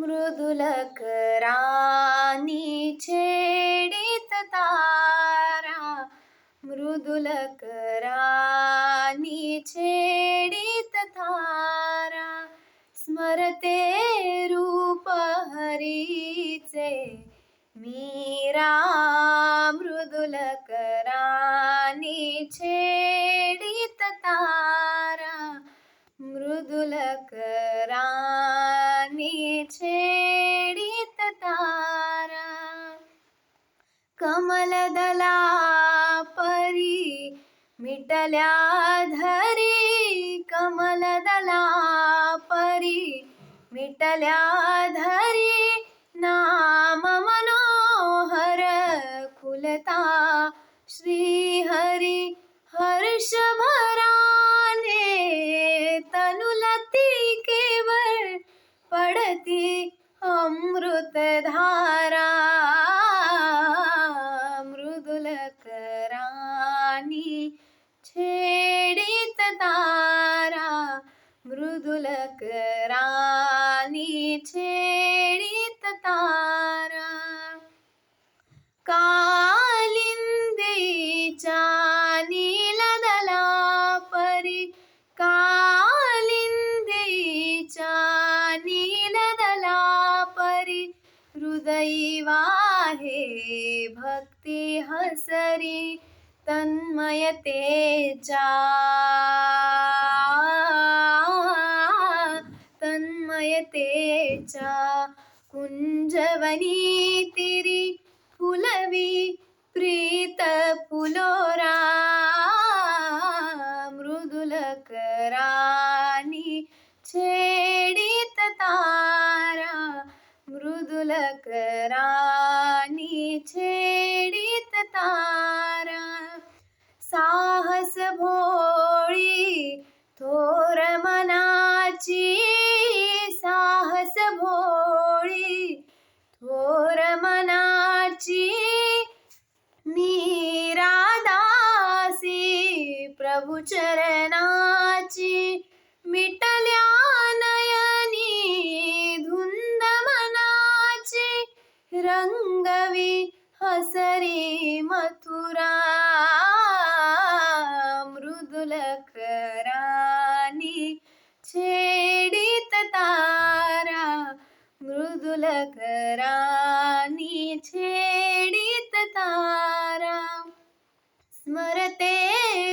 मृदुल करानी छेडित तारा, मृदुल करानी छेडित तारा, स्मरते रूप हरीचे मीरा, मृदुल करानी छेडित तारा, मृदुल करानी छेडित तारा, कमलदला परी मिटल्या धरी, कमलदला परी मिटल्या धरी, नाम मनोहर खुलता श्रीहरी, हर्ष भराने तनुलती केवळ पडती अमृत धारा, मृदुल करानी छेडित तारा, मृदुल करानी छेडित तारा, कालिंदीच्या नीलदला परी, कालिंदीच्या नीलदला परी, हृदयी वाहे भक्ती हसरी, तन्मयतेच्या कुंजवनी तिरी, फुलवी प्रीत फुलोरा, मृदुल करानी छेडित तारा, मृदुल करानी छेडित तारा, साहस भोळी थोर मनाची, साहस भोळी थोर मनाची, मीरा दासी प्रभु चरणाची, मिटल्या नयनी धुंद मनाची, रंगवी हसरी मथुरा, मृदुल करानी छेडित तारा, मृदुल करानी छेडित तारा, स्मरते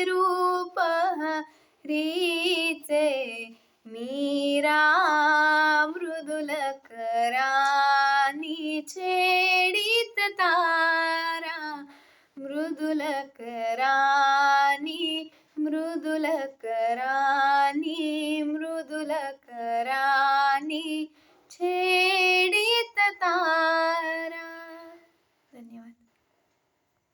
रूप हरीचे मीरा, मृदुल करानी छेडित तारा, मृदुल करानी, मृदुल करानी, मृदुल करानी